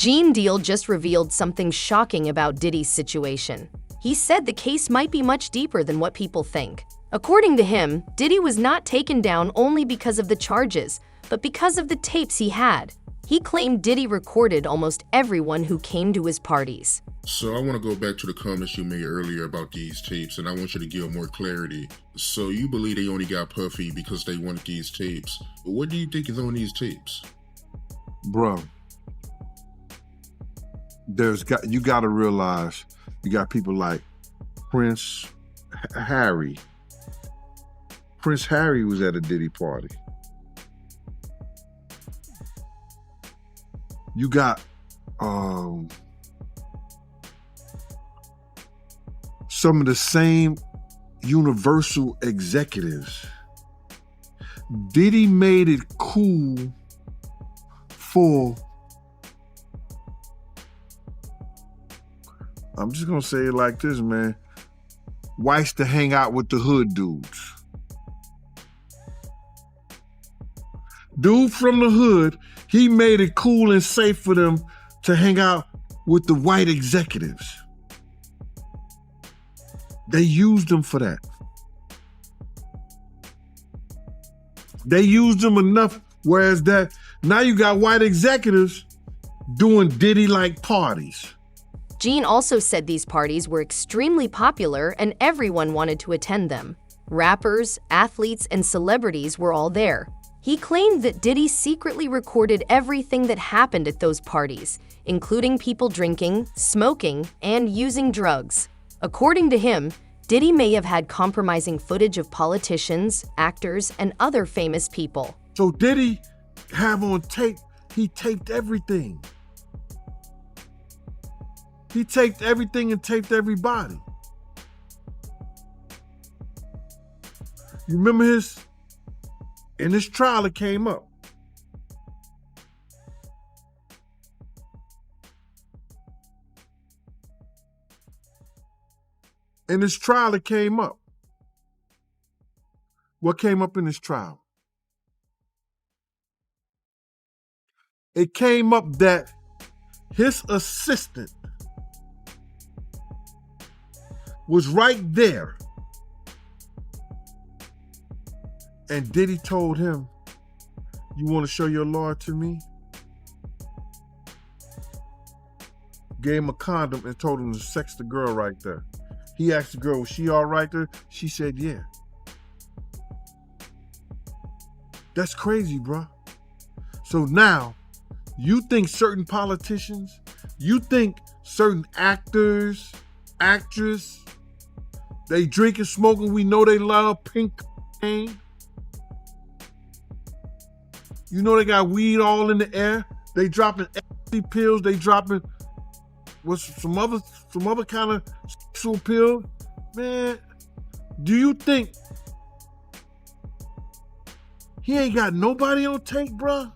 Gene Deal just revealed something shocking about Diddy's situation. He said the case might be much deeper than what people think. According to him, Diddy was not taken down only because of the charges, but because of the tapes he had. He claimed Diddy recorded almost everyone who came to his parties. So I want to go back to the comments you made earlier about these tapes, and I want you to give more clarity. So you believe they only got Puffy because they wanted these tapes. What do you think is on these tapes? Bro, you got to realize you got people like Prince Harry. Prince Harry was at a Diddy party. You got some of the same Universal executives. Diddy made it cool for, I'm just gonna say it like this, man, whites to hang out with the hood dudes. Dude from the hood, he made it cool and safe for them to hang out with the white executives. They used them for that. They used them enough, whereas that now you got white executives doing Diddy-like parties. Gene also said these parties were extremely popular and everyone wanted to attend them. Rappers, athletes, and celebrities were all there. He claimed that Diddy secretly recorded everything that happened at those parties, including people drinking, smoking, and using drugs. According to him, Diddy may have had compromising footage of politicians, actors, and other famous people. So Diddy have on tape, he taped everything. He taped everything and taped everybody. You remember in this trial it came up. In this trial it came up. What came up in this trial? It came up that his assistant was right there. And Diddy told him, "You want to show your lawyer to me?" Gave him a condom and told him to sex the girl right there. He asked the girl, was she all right there? She said, yeah. That's crazy, bro. So now, you think certain politicians, you think certain actors, actresses, they drinking, smoking, we know they love pink cocaine. You know they got weed all in the air. They dropping ecstasy pills. They dropping some other kind of sexual pill. Man, do you think he ain't got nobody on tape, bruh?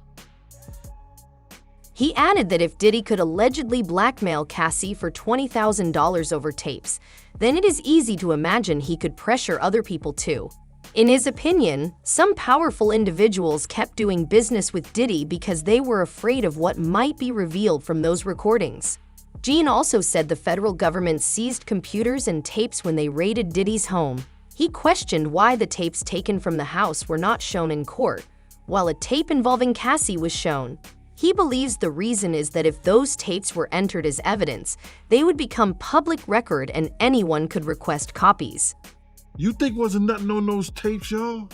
He added that if Diddy could allegedly blackmail Cassie for $20,000 over tapes, then it is easy to imagine he could pressure other people too. In his opinion, some powerful individuals kept doing business with Diddy because they were afraid of what might be revealed from those recordings. Gene also said the federal government seized computers and tapes when they raided Diddy's home. He questioned why the tapes taken from the house were not shown in court, while a tape involving Cassie was shown. He believes the reason is that if those tapes were entered as evidence, they would become public record and anyone could request copies. You think wasn't nothing on those tapes, y'all?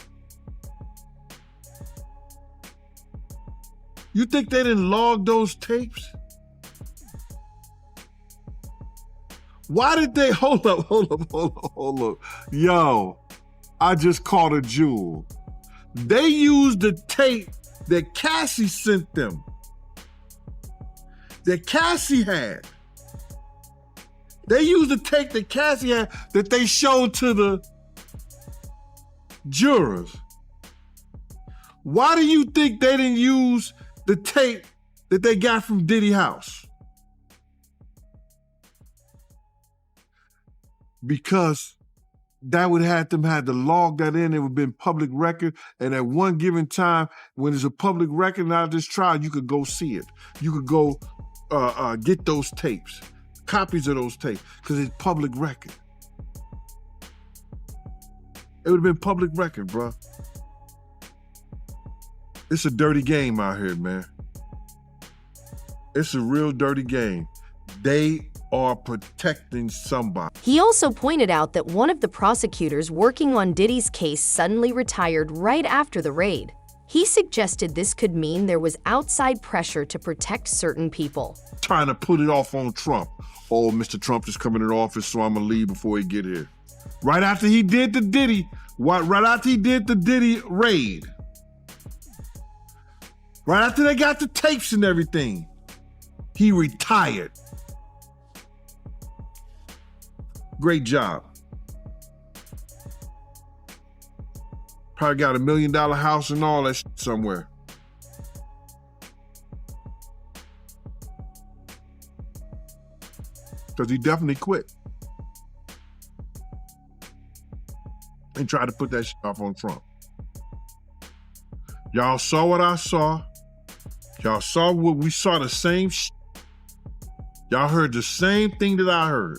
You think they didn't log those tapes? Why did they, hold up. Yo, I just caught a jewel. They used the tape that Cassie sent them. That Cassie had. They used the tape that Cassie had that they showed to the jurors. Why do you think they didn't use the tape that they got from Diddy house? Because that would have them had to log that in. It would have been public record. And at one given time, when it's a public record out of this trial, you could go see it. You could go get those tapes, copies of those tapes, because it's public record. It would have been public record, bro. It's a dirty game out here, man. It's a real dirty game. They are protecting somebody. He also pointed out that one of the prosecutors working on Diddy's case suddenly retired right after the raid. He suggested this could mean there was outside pressure to protect certain people. Trying to put it off on Trump. Oh, Mr. Trump is coming into office, so I'm gonna leave before he get here. Right after he did the Diddy, right after he did the Diddy raid. Right after they got the tapes and everything, he retired. Great job. Probably got $1 million house and all that shit somewhere. Because he definitely quit. And tried to put that shit off on Trump. Y'all saw what I saw. Y'all saw what we saw, the same shit. Y'all heard the same thing that I heard.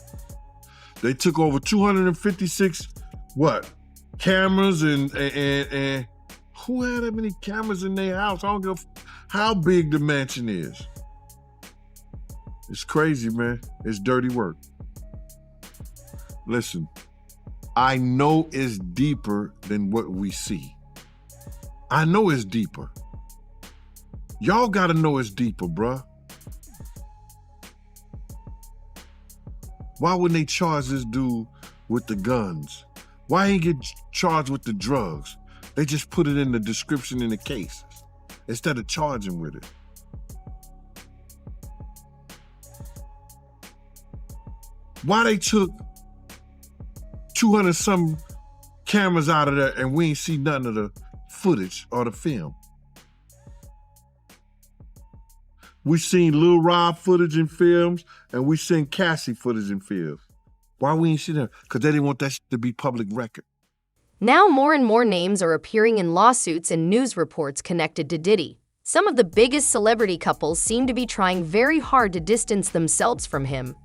They took over 256, cameras and who had that many cameras in their house? I don't give how big the mansion is. It's crazy, man. It's dirty work. Listen, I know it's deeper than what we see. I know it's deeper. Y'all gotta know it's deeper, bruh. Why wouldn't they charge this dude with the guns? Why he get charged with the drugs? They just put it in the description in the cases instead of charging with it. Why they took 200 some cameras out of there and we ain't see none of the footage or the film? We seen Lil Rob footage and films, and we seen Cassie footage and films. Why we ain't see them? Because they didn't want that shit to be public record. Now more and more names are appearing in lawsuits and news reports connected to Diddy. Some of the biggest celebrity couples seem to be trying very hard to distance themselves from him.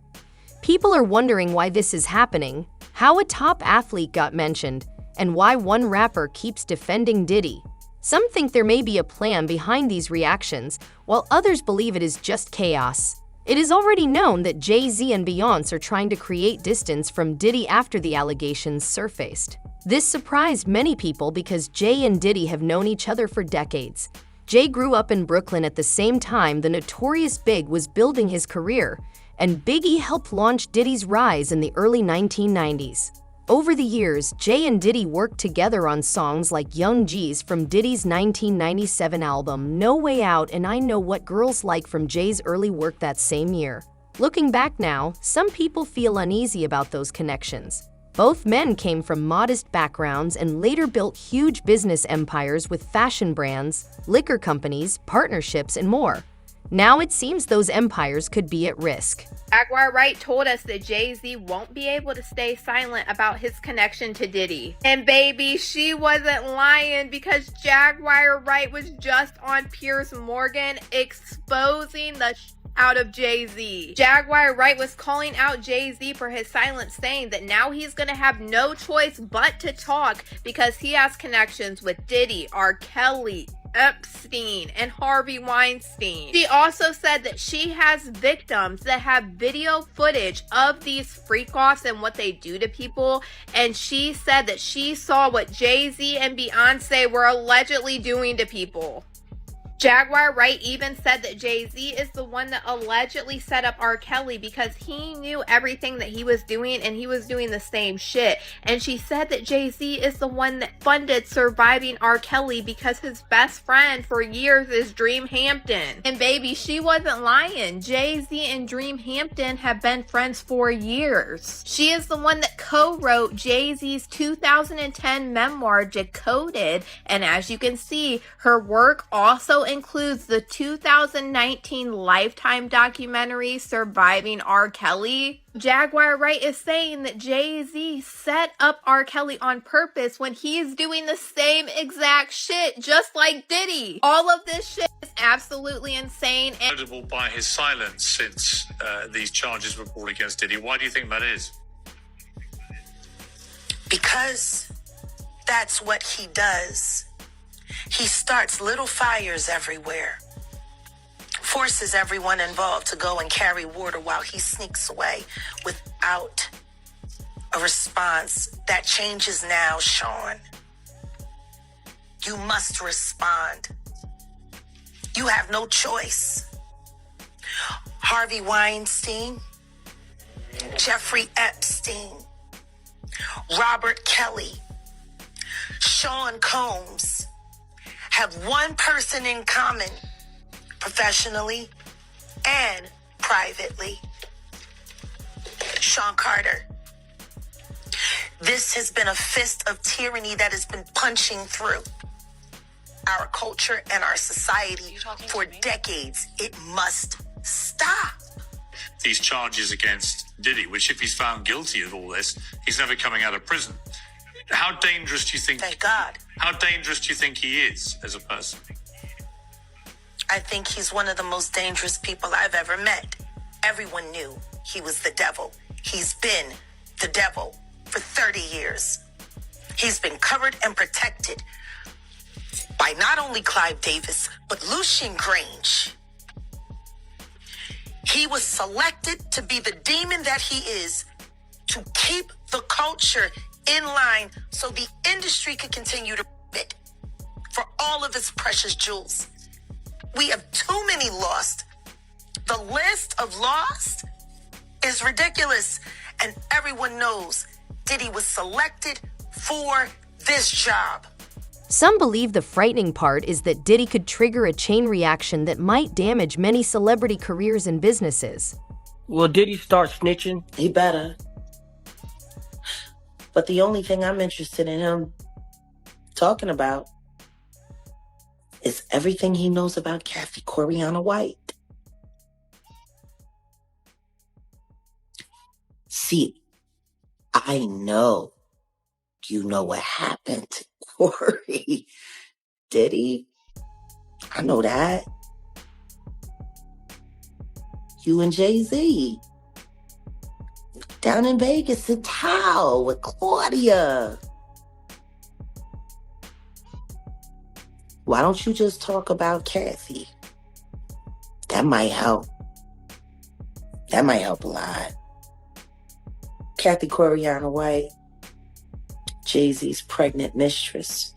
People are wondering why this is happening, how a top athlete got mentioned, and why one rapper keeps defending Diddy. Some think there may be a plan behind these reactions, while others believe it is just chaos. It is already known that Jay-Z and Beyoncé are trying to create distance from Diddy after the allegations surfaced. This surprised many people because Jay and Diddy have known each other for decades. Jay grew up in Brooklyn at the same time the notorious Big was building his career, and Biggie helped launch Diddy's rise in the early 1990s. Over the years, Jay and Diddy worked together on songs like Young G's from Diddy's 1997 album No Way Out and I Know What Girls Like from Jay's early work that same year. Looking back now, some people feel uneasy about those connections. Both men came from modest backgrounds and later built huge business empires with fashion brands, liquor companies, partnerships, and more. Now it seems those empires could be at risk. Jaguar Wright told us that Jay-Z won't be able to stay silent about his connection to Diddy. And baby, she wasn't lying because Jaguar Wright was just on Piers Morgan exposing the out of Jay-Z. Jaguar Wright was calling out Jay-Z for his silence, saying that now he's gonna have no choice but to talk because he has connections with Diddy, R. Kelly, Epstein, and Harvey Weinstein. She also said that she has victims that have video footage of these freak-offs and what they do to people, and she said that she saw what Jay-Z and Beyoncé were allegedly doing to people. Jaguar Wright even said that Jay-Z is the one that allegedly set up R. Kelly because he knew everything that he was doing and he was doing the same shit. And she said that Jay-Z is the one that funded surviving R. Kelly because his best friend for years is Dream Hampton. And baby, she wasn't lying. Jay-Z and Dream Hampton have been friends for years. She is the one that co-wrote Jay-Z's 2010 memoir, Decoded. And as you can see, her work also includes the 2019 Lifetime documentary Surviving R. Kelly. Jaguar Wright is saying that Jay-Z set up R. Kelly on purpose when he's doing the same exact shit, just like Diddy. All of this shit is absolutely insane. Notable by his silence since these charges were brought against Diddy. Why do you think that is? Because that's what he does. He starts little fires everywhere, forces everyone involved to go and carry water while he sneaks away without a response. That changes now, Sean. You must respond. You have no choice. Harvey Weinstein, Jeffrey Epstein, Robert Kelly, Sean Combs have one person in common, professionally and privately. Sean Carter. This has been a fist of tyranny that has been punching through our culture and our society for decades. It must stop. These charges against Diddy, which if he's found guilty of all this, he's never coming out of prison. How dangerous do you think? Thank God. How dangerous do you think he is as a person? I think he's one of the most dangerous people I've ever met. Everyone knew he was the devil. He's been the devil for 30 years. He's been covered and protected by not only Clive Davis, but Lucian Grange. He was selected to be the demon that he is, to keep the culture in line so the industry could continue to bid for all of its precious jewels. We have too many lost. The list of lost is ridiculous, and everyone knows Diddy was selected for this job. Some believe the frightening part is that Diddy could trigger a chain reaction that might damage many celebrity careers and businesses. Will Diddy start snitching? He better. But the only thing I'm interested in him talking about is everything he knows about Kathy Coriana White. See, I know you know what happened to Corey. Diddy, I know that. You and Jay-Z down in Vegas at Tao with Claudia. Why don't you just talk about Kathy? That might help. That might help a lot. Kathy Coriana White, Jay-Z's pregnant mistress,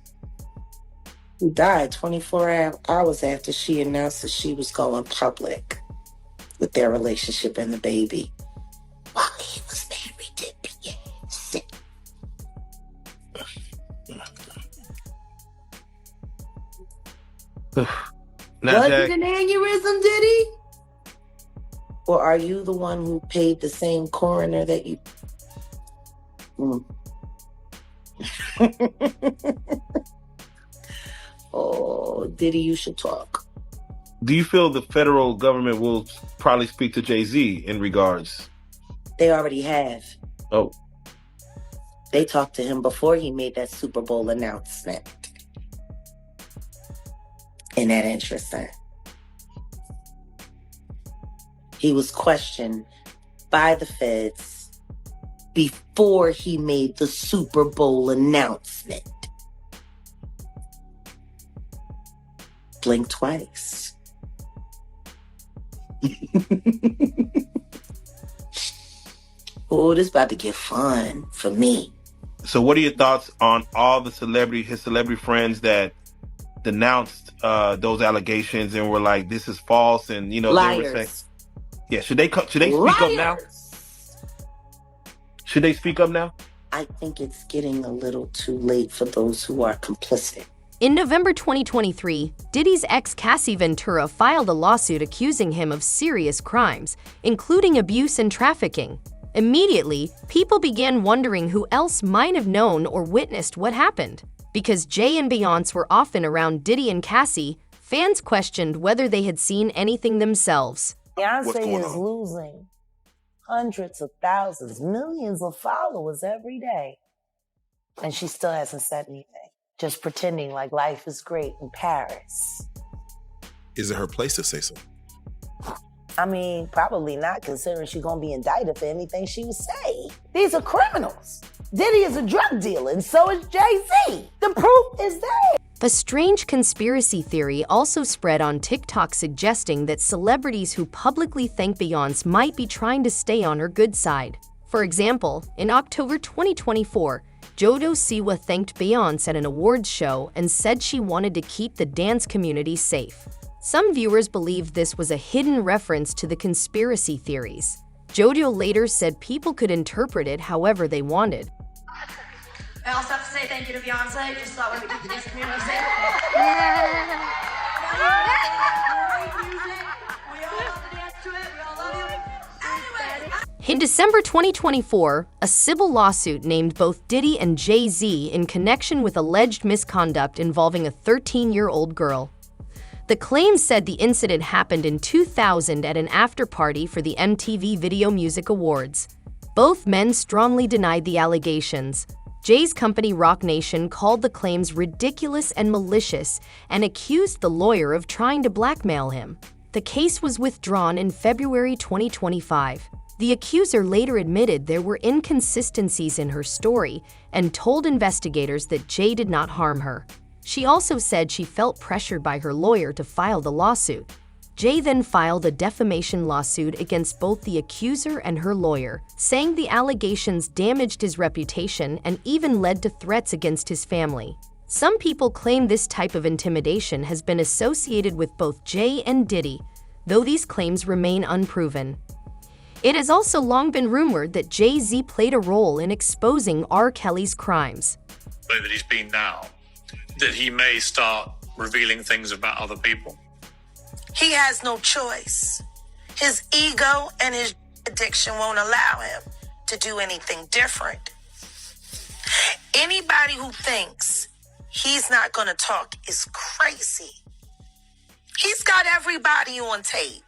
who died 24 hours after she announced that she was going public with their relationship and the baby while he was married to Beyoncé. Was it an aneurysm, Diddy? Or are you the one who paid the same coroner that you... Oh, Diddy, you should talk. Do you feel the federal government will probably speak to Jay-Z in regards? They already have. Oh. They talked to him before he made that Super Bowl announcement. Isn't that interesting? He was questioned by the feds before he made the Super Bowl announcement. Blink twice. Oh, this about to get fun for me. So what are your thoughts on all the his celebrity friends that denounced those allegations and were like, this is false, and Liars. They were saying, yeah, should they speak up now? Should they speak up now? I think it's getting a little too late for those who are complicit. In November 2023, Diddy's ex Cassie Ventura filed a lawsuit accusing him of serious crimes, including abuse and trafficking. Immediately, people began wondering who else might have known or witnessed what happened. Because Jay and Beyoncé were often around Diddy and Cassie, Fans questioned whether they had seen anything themselves. Beyonce is losing hundreds of thousands, millions of followers every day. And she still hasn't said anything. Just pretending like life is great in Paris. Is it her place to say so? I mean, probably not, considering she's gonna be indicted for anything she would say. These are criminals. Diddy is a drug dealer, and so is Jay-Z. The proof is there. A strange conspiracy theory also spread on TikTok suggesting that celebrities who publicly thank Beyoncé might be trying to stay on her good side. For example, in October 2024, Jojo Siwa thanked Beyoncé at an awards show and said she wanted to keep the dance community safe. Some viewers believed this was a hidden reference to the conspiracy theories. Jojo later said people could interpret it however they wanted. I also have to say thank you to Beyonce. Just thought we would keep the dance community safe. We all love to dance to it. We all love you. Anyway. In December 2024, a civil lawsuit named both Diddy and Jay-Z in connection with alleged misconduct involving a 13-year-old girl. The claim said the incident happened in 2000 at an after-party for the MTV Video Music Awards. Both men strongly denied the allegations. Jay's company Roc Nation called the claims ridiculous and malicious and accused the lawyer of trying to blackmail him. The case was withdrawn in February 2025. The accuser later admitted there were inconsistencies in her story and told investigators that Jay did not harm her. She also said she felt pressured by her lawyer to file the lawsuit. Jay then filed a defamation lawsuit against both the accuser and her lawyer, saying the allegations damaged his reputation and even led to threats against his family. Some people claim this type of intimidation has been associated with both Jay and Diddy, though these claims remain unproven. It has also long been rumored that Jay-Z played a role in exposing R. Kelly's crimes. The way that he's been now, that he may start revealing things about other people. He has no choice. His ego and his addiction won't allow him to do anything different. Anybody who thinks he's not going to talk is crazy. He's got everybody on tape.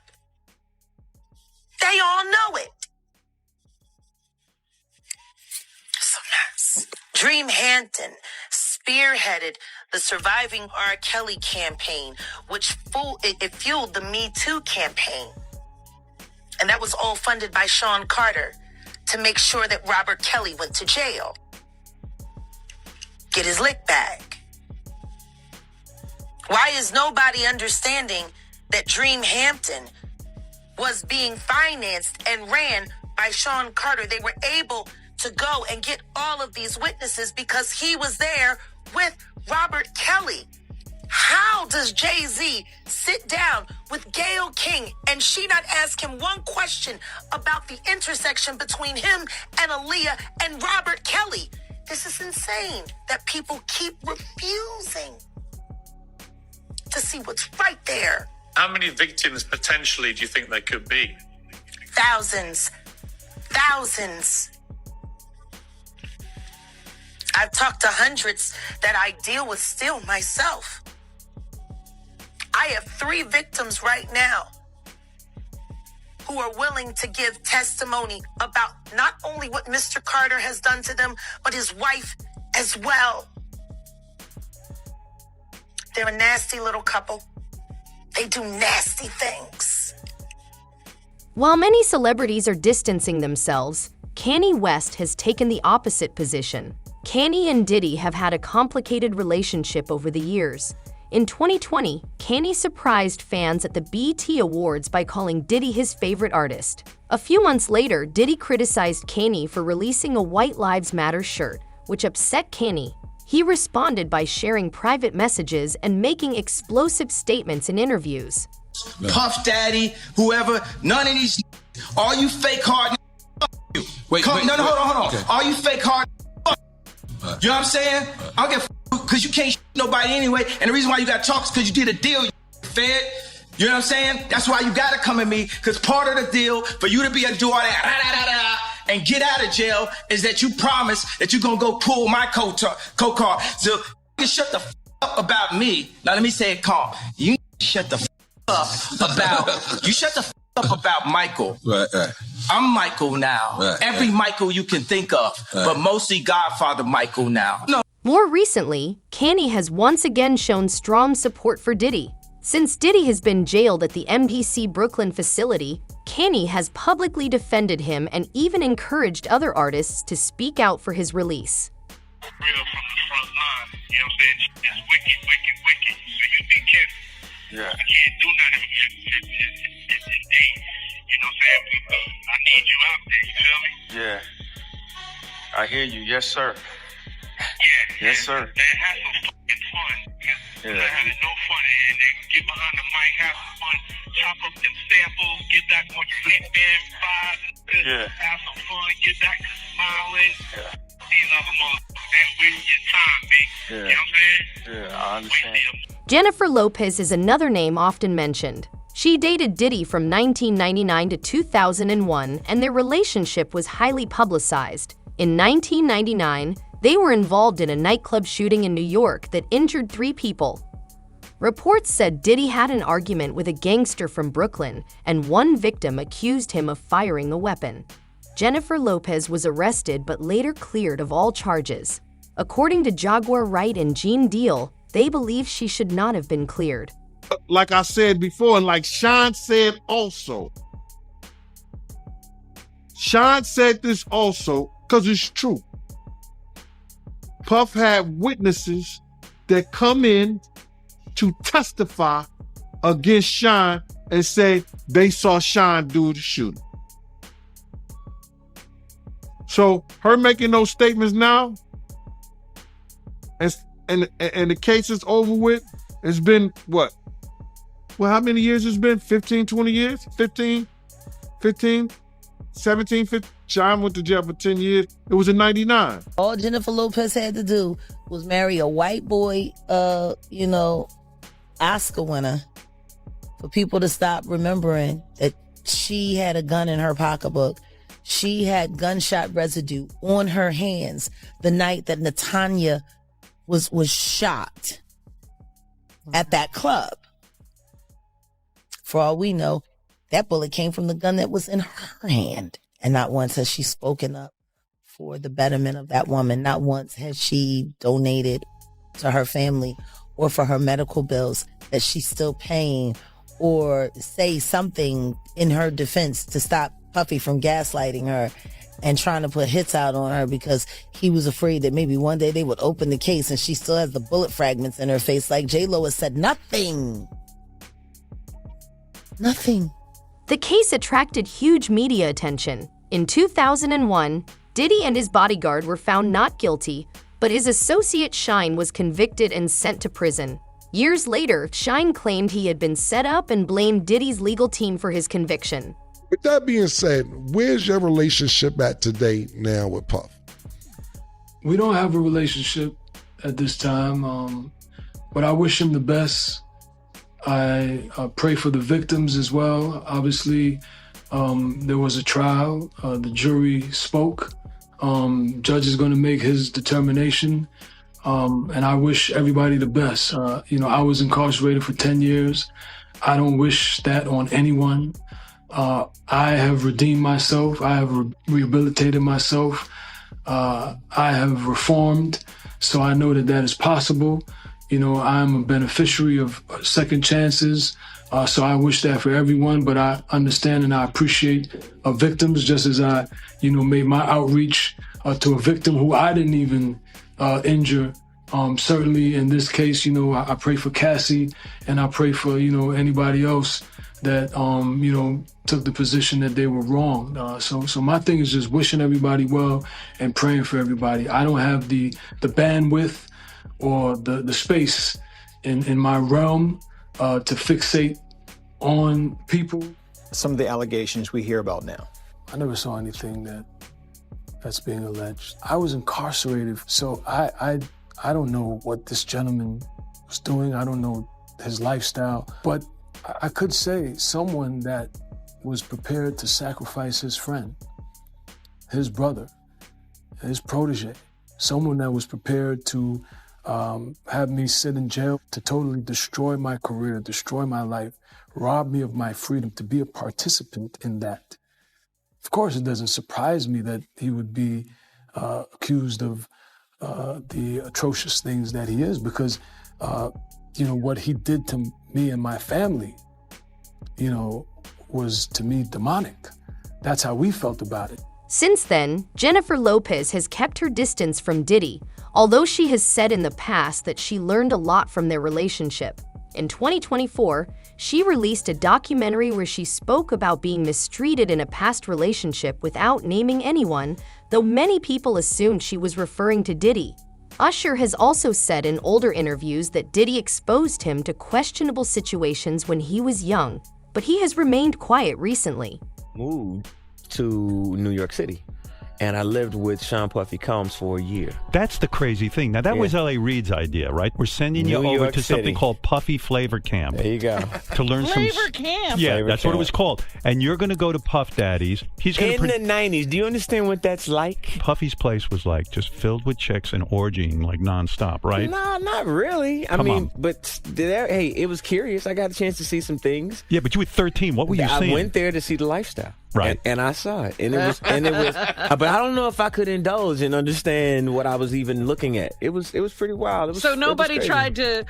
They all know it. It's a mess. Dream Hampton spearheaded the Surviving R. Kelly campaign, which fueled the Me Too campaign. And that was all funded by Sean Carter to make sure that Robert Kelly went to jail. Get his lick back. Why is nobody understanding that Dream Hampton was being financed and ran by Sean Carter? They were able to go and get all of these witnesses because he was there with Robert Kelly. How does Jay-Z sit down with Gayle King and she not ask him one question about the intersection between him and Aaliyah and Robert Kelly? This is insane that people keep refusing to see what's right there. How many victims potentially do you think there could be? Thousands. Thousands. I've talked to hundreds that I deal with still myself. I have 3 victims right now who are willing to give testimony about not only what Mr. Carter has done to them, but his wife as well. They're a nasty little couple. They do nasty things. While many celebrities are distancing themselves, Kanye West has taken the opposite position. Kanye and Diddy have had a complicated relationship over the years. In 2020, Kanye surprised fans at the BET Awards by calling Diddy his favorite artist. A few months later, Diddy criticized Kanye for releasing a White Lives Matter shirt, which upset Kanye. He responded by sharing private messages and making explosive statements in interviews. Puff Daddy, whoever, none of these, all you fake hard, you. Hold on. Okay. All you fake hard, you know what I'm saying? I don't get because you can't nobody anyway. And the reason why you got to talk is because you did a deal, you fed. You know what I'm saying? That's why you got to come at me, because part of the deal for you to be able to do all that and get out of jail is that you promise that you're going to go pull my co-car. So you can shut the up about me. Now let me say it calm. You shut the up about you shut the up about Michael. Right. I'm Michael now. Every Michael you can think of, but mostly Godfather Michael now. No. More recently, Kanye has once again shown strong support for Diddy. Since Diddy has been jailed at the MPC Brooklyn facility, Kanye has publicly defended him and even encouraged other artists to speak out for his release. Real from the front line, you know what I'm saying? It's wicked. So you be careful. Yeah. I can't do nothing. It's indeed. You know what I'm saying? I need you out there, you feel me? Yeah. I hear you. Yes, sir. Yeah. Yes, sir. And have some fucking fun. Yeah. Not having no fun. And they can get behind the mic, have some fun, chop up them samples, get that on your headband, vibe. Yeah. Have some fun, get that smiling. Yeah. These other motherfuckers ain't wasting your time, B. Yeah. You know what I'm saying? Yeah, I understand. Jennifer Lopez is another name often mentioned. She dated Diddy from 1999 to 2001, and their relationship was highly publicized. In 1999, they were involved in a nightclub shooting in New York that injured 3 people. Reports said Diddy had an argument with a gangster from Brooklyn, and one victim accused him of firing a weapon. Jennifer Lopez was arrested but later cleared of all charges. According to Jaguar Wright and Gene Deal, they believe she should not have been cleared. Like I said before, and like Sean said also, Sean said this also because it's true. Puff had witnesses that come in to testify against Sean and say they saw Sean do the shooting. So her making those statements now, and the case is over with, it's been what? Well, how many years it's been? 15, 20 years? 15, 17, 15. Sean went to jail for 10 years. It was in 99. All Jennifer Lopez had to do was marry a white boy, Oscar winner, for people to stop remembering that she had a gun in her pocketbook. She had gunshot residue on her hands the night that Natanya was shot at that club. For all we know, that bullet came from the gun that was in her hand. And not once has she spoken up for the betterment of that woman. Not once has she donated to her family or for her medical bills that she's still paying, or say something in her defense to stop Puffy from gaslighting her and trying to put hits out on her because he was afraid that maybe one day they would open the case and she still has the bullet fragments in her face. Like J-Lo has said, nothing. The case attracted huge media attention. In 2001, Diddy and his bodyguard were found not guilty, but his associate Shine was convicted and sent to prison. Years later, Shine claimed he had been set up and blamed Diddy's legal team for his conviction. With that being said, where's your relationship at today now with Puff? We don't have a relationship at this time, but I wish him the best. I pray for the victims as well. Obviously, there was a trial. The jury spoke. Judge is going to make his determination. And I wish everybody the best. I was incarcerated for 10 years. I don't wish that on anyone. I have redeemed myself. I have rehabilitated myself. I have reformed. So I know that is possible. I'm a beneficiary of second chances. So I wish that for everyone, but I understand and I appreciate victims, just as I, made my outreach to a victim who I didn't even injure. Certainly in this case, I pray for Cassie and I pray for, anybody else that, took the position that they were wrong. So my thing is just wishing everybody well and praying for everybody. I don't have the bandwidth or the space in my realm to fixate on people. Some of the allegations we hear about now. I never saw anything that's being alleged. I was incarcerated, so I don't know what this gentleman was doing. I don't know his lifestyle, but I could say someone that was prepared to sacrifice his friend, his brother, his protege, someone that was prepared to have me sit in jail to totally destroy my career, destroy my life, rob me of my freedom to be a participant in that. Of course, it doesn't surprise me that he would be accused of the atrocious things that he is, because, what he did to me and my family, was to me demonic. That's how we felt about it. Since then, Jennifer Lopez has kept her distance from Diddy, although she has said in the past that she learned a lot from their relationship. In 2024, she released a documentary where she spoke about being mistreated in a past relationship without naming anyone, though many people assumed she was referring to Diddy. Usher has also said in older interviews that Diddy exposed him to questionable situations when he was young, but he has remained quiet recently. Moved to New York City, and I lived with Sean Puffy Combs for a year. That's the crazy thing. Now, that was L.A. Reid's idea, right? We're sending you over to something called Puffy Flavor Camp. There you go. To learn Flavor Camp? Yeah, Flavor that's Camp. what it was called. And you're going to go to Puff Daddy's. He's going In the 90s. Do you understand what that's like? Puffy's place was like just filled with chicks and orgying like nonstop, right? No, not really. I mean, but hey, it was curious. I got a chance to see some things. Yeah, but you were 13. What were you seeing? I went there to see the lifestyle. Right. And I saw it. And it was but I don't know if I could indulge and understand what I was even looking at. It was pretty wild. So nobody tried to,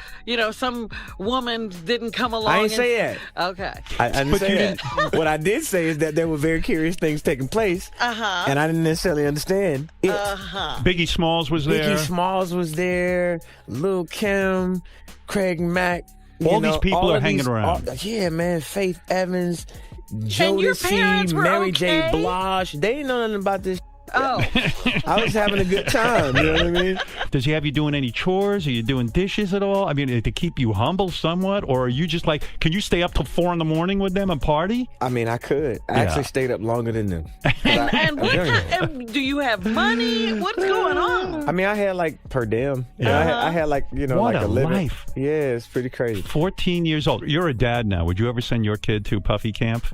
some woman didn't come along. I didn't say that. Okay. I didn't say that. What I did say is that there were very curious things taking place. Uh-huh. And I didn't necessarily understand it. Uh-huh. Biggie Smalls was there. Biggie Smalls was there. Lil' Kim, Craig Mack. All these people are hanging around. Yeah, man. Faith Evans, And your parents Jodeci, were Mary okay? J. Blige. They didn't know nothing about this. Oh. I was having a good time. You know what I mean? Does he have you doing any chores? Are you doing dishes at all? I mean, to keep you humble somewhat? Or are you just like, can you stay up till 4 a.m. with them and party? I mean, I could. I actually stayed up longer than them. And do you have money? What's going on? I mean, I had like per diem. Uh-huh. I had like, What like a a living. life. Yeah, it's pretty crazy. 14 years old. You're a dad now. Would you ever send your kid to Puffy Camp?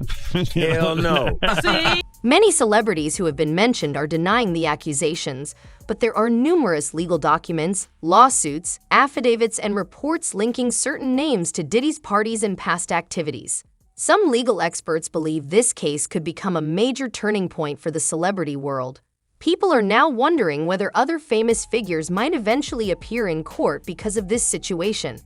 Hell no. See? Many celebrities who have been mentioned are denying the accusations, but there are numerous legal documents, lawsuits, affidavits, and reports linking certain names to Diddy's parties and past activities. Some legal experts believe this case could become a major turning point for the celebrity world. People are now wondering whether other famous figures might eventually appear in court because of this situation.